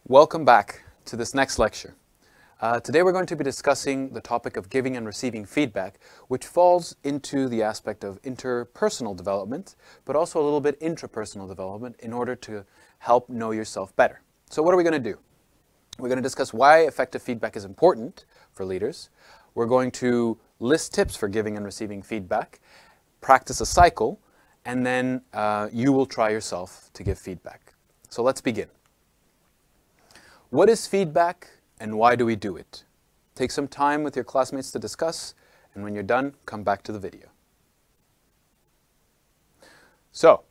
Welcome back to this next lecture. Today we're going to be discussing the topic of giving and receiving feedback, which falls into the aspect of interpersonal development, but also a little bit intrapersonal development in order to help know yourself better. So what are we going to do? We're going to discuss why effective feedback is important for leaders. We're going to list tips for giving and receiving feedback, practice a cycle, and then you will try yourself to give feedback. So let's begin. What is feedback and why do we do it? Take some time with your classmates to discuss, and when you're done, come back to the video. So,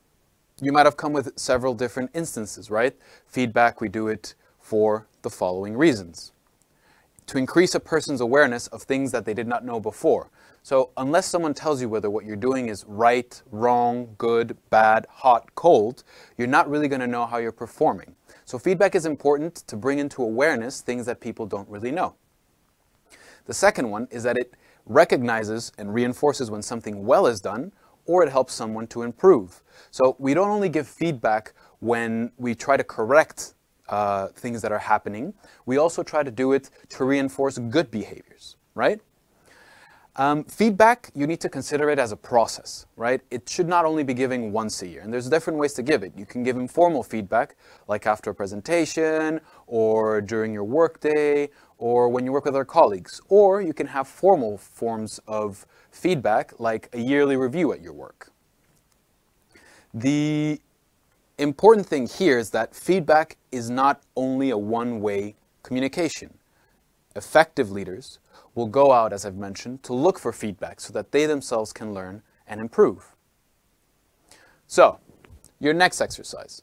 you might have come with several different instances, right? Feedback, we do it for the following reasons. To increase a person's awareness of things that they did not know before. So unless someone tells you whether what you're doing is right, wrong, good, bad, hot, cold, you're not really going to know how you're performing. So feedback is important to bring into awareness things that people don't really know. The second one is that it recognizes and reinforces when something well is done, or it helps someone to improve. So we don't only give feedback when we try to correct things that are happening, we also try to do it to reinforce good behaviors, right? Feedback, you need to consider it as a process, right? It should not only be given once a year, and there's different ways to give it. You can give informal feedback, like after a presentation, or during your workday, or when you work with other colleagues. Or you can have formal forms of feedback, like a yearly review at your work. The important thing here is that feedback is not only a one-way communication. Effective leaders will go out, as I've mentioned, to look for feedback so that they themselves can learn and improve. So, your next exercise.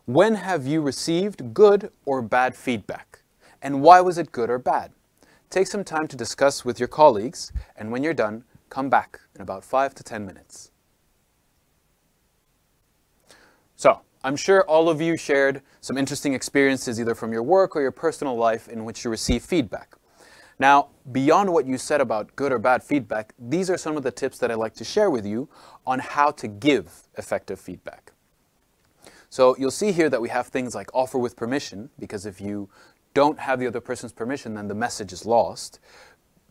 When have you received good or bad feedback? And why was it good or bad? Take some time to discuss with your colleagues, and when you're done, come back in about 5 to 10 minutes. So, I'm sure all of you shared some interesting experiences either from your work or your personal life in which you receive feedback. Now, beyond what you said about good or bad feedback, these are some of the tips that I'd like to share with you on how to give effective feedback. So you'll see here that we have things like offer with permission, because if you don't have the other person's permission, then the message is lost.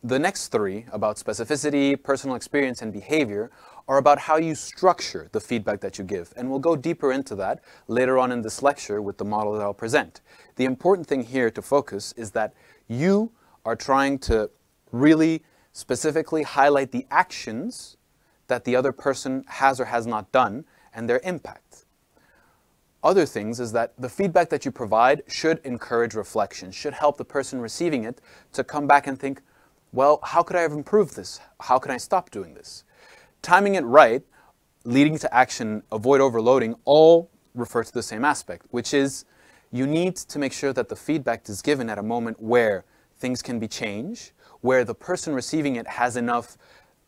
The next three, about specificity, personal experience, and behavior, are about how you structure the feedback that you give. And we'll go deeper into that later on in this lecture with the model that I'll present. The important thing here to focus is that you are trying to really specifically highlight the actions that the other person has or has not done and their impact. Other things is that the feedback that you provide should encourage reflection, should help the person receiving it to come back and think, well, how could I have improved this? How can I stop doing this? Timing it right, leading to action, avoid overloading, all refer to the same aspect, which is you need to make sure that the feedback is given at a moment where things can be changed, where the person receiving it has enough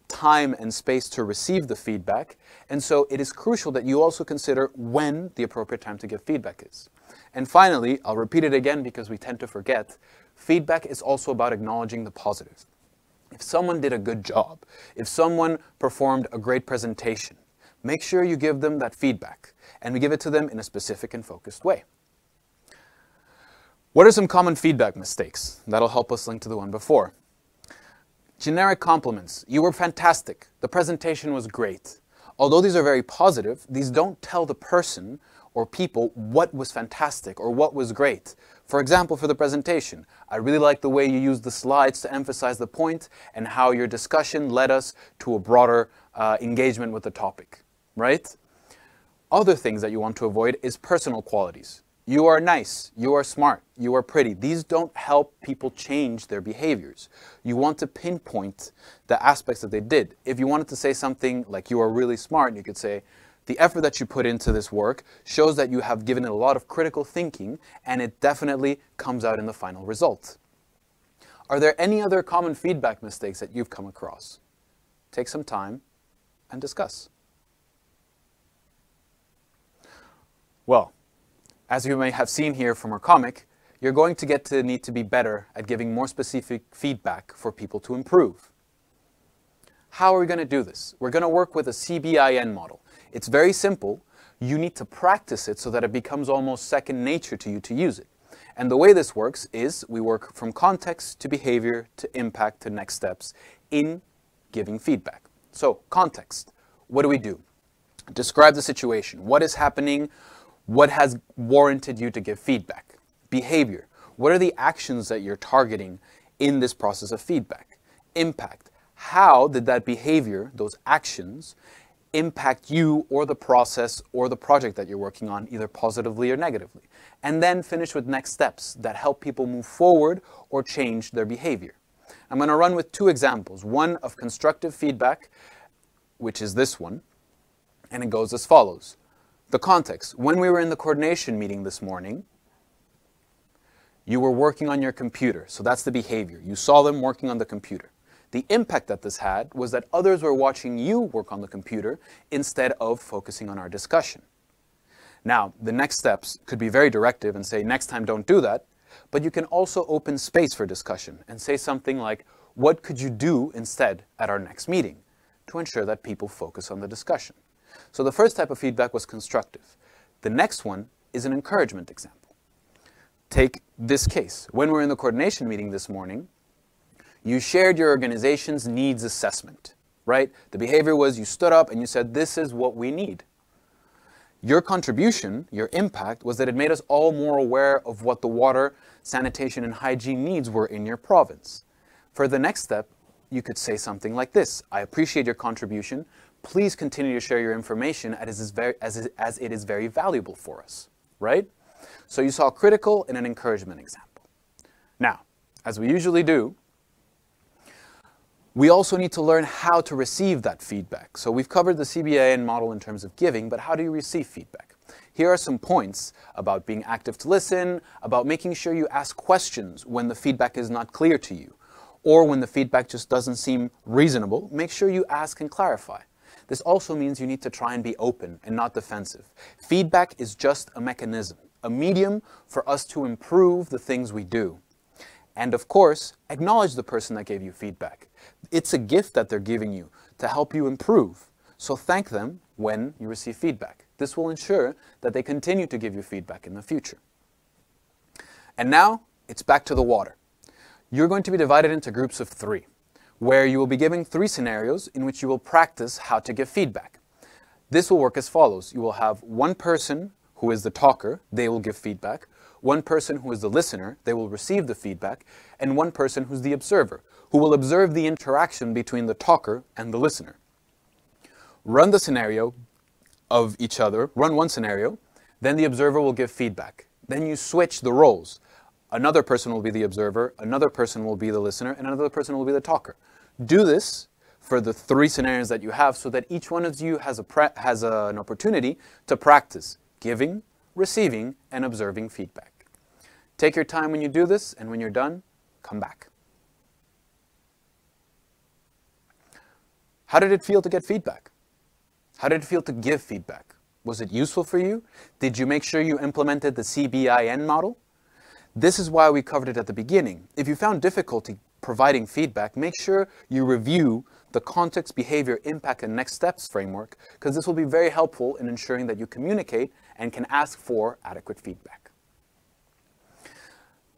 time and space to receive the feedback. And so it is crucial that you also consider when the appropriate time to give feedback is. And finally, I'll repeat it again because we tend to forget, feedback is also about acknowledging the positive. If someone did a good job, if someone performed a great presentation, make sure you give them that feedback, and we give it to them in a specific and focused way. What are some common feedback mistakes? That'll help us link to the one before. Generic compliments. You were fantastic. The presentation was great. Although these are very positive, these don't tell the person or people what was fantastic or what was great. For example, for the presentation, I really like the way you used the slides to emphasize the point and how your discussion led us to a broader engagement with the topic, right? Other things that you want to avoid is personal qualities. You are nice, you are smart, you are pretty. These don't help people change their behaviors. You want to pinpoint the aspects that they did. If you wanted to say something like you are really smart, you could say, the effort that you put into this work shows that you have given it a lot of critical thinking, and it definitely comes out in the final result. Are there any other common feedback mistakes that you've come across? Take some time and discuss. Well, as you may have seen here from our comic, you're going to need to be better at giving more specific feedback for people to improve. How are we going to do this? We're going to work with a CBIN model. It's very simple. You need to practice it so that it becomes almost second nature to you to use it. And the way this works is we work from context to behavior to impact to next steps in giving feedback. So, context. What do we do? Describe the situation. What is happening? What has warranted you to give feedback? Behavior. What are the actions that you're targeting in this process of feedback? Impact. How did that behavior, those actions, impact you or the process or the project that you're working on, either positively or negatively? And then finish with next steps that help people move forward or change their behavior. I'm going to run with two examples. One of constructive feedback, which is this one, and it goes as follows. The context. When we were in the coordination meeting this morning, you were working on your computer. So that's the behavior. You saw them working on the computer. The impact that this had was that others were watching you work on the computer instead of focusing on our discussion. Now, the next steps could be very directive and say, next time don't do that, but you can also open space for discussion and say something like, what could you do instead at our next meeting to ensure that people focus on the discussion? So the first type of feedback was constructive. The next one is an encouragement example. Take this case. When we were in the coordination meeting this morning, you shared your organization's needs assessment, right? The behavior was you stood up and you said, this is what we need. Your contribution, your impact, was that it made us all more aware of what the water, sanitation, and hygiene needs were in your province. For the next step, you could say something like this. I appreciate your contribution. Please continue to share your information as it is very valuable for us, right? So you saw a critical and an encouragement example. Now, as we usually do, we also need to learn how to receive that feedback. So we've covered the CBIN model in terms of giving, but how do you receive feedback? Here are some points about being active to listen, about making sure you ask questions when the feedback is not clear to you, or when the feedback just doesn't seem reasonable. Make sure you ask and clarify. This also means you need to try and be open and not defensive. Feedback is just a mechanism, a medium for us to improve the things we do. And of course, acknowledge the person that gave you feedback. It's a gift that they're giving you to help you improve. So thank them when you receive feedback. This will ensure that they continue to give you feedback in the future. And now, it's back to the water. You're going to be divided into groups of 3, where you will be given 3 scenarios in which you will practice how to give feedback. This will work as follows. You will have one person who is the talker, they will give feedback. One person who is the listener, they will receive the feedback. And one person who's the observer, who will observe the interaction between the talker and the listener. Run the scenario of each other, run one scenario, then the observer will give feedback. Then you switch the roles. Another person will be the observer, another person will be the listener, and another person will be the talker. Do this for the 3 scenarios that you have so that each one of you has an opportunity to practice giving, receiving, and observing feedback. Take your time when you do this, and when you're done, come back. How did it feel to get feedback? How did it feel to give feedback? Was it useful for you? Did you make sure you implemented the CBIN model? This is why we covered it at the beginning. If you found difficulty providing feedback, make sure you review the context, behavior, impact, and next steps framework, because this will be very helpful in ensuring that you communicate and can ask for adequate feedback.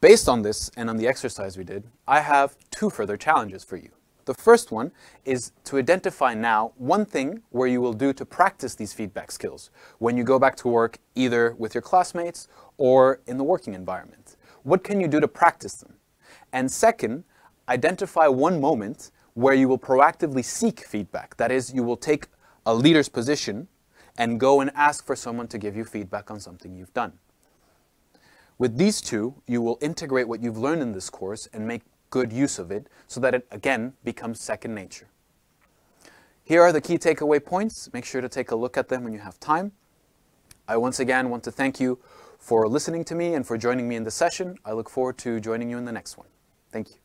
Based on this and on the exercise we did, I have 2 further challenges for you. The first one is to identify now one thing where you will do to practice these feedback skills when you go back to work, either with your classmates or in the working environment. What can you do to practice them? And second, identify one moment where you will proactively seek feedback. That is, you will take a leader's position and go and ask for someone to give you feedback on something you've done. With these 2, you will integrate what you've learned in this course and make good use of it so that it, again, becomes second nature. Here are the key takeaway points. Make sure to take a look at them when you have time. I once again want to thank you for listening to me and for joining me in this session. I look forward to joining you in the next one. Thank you.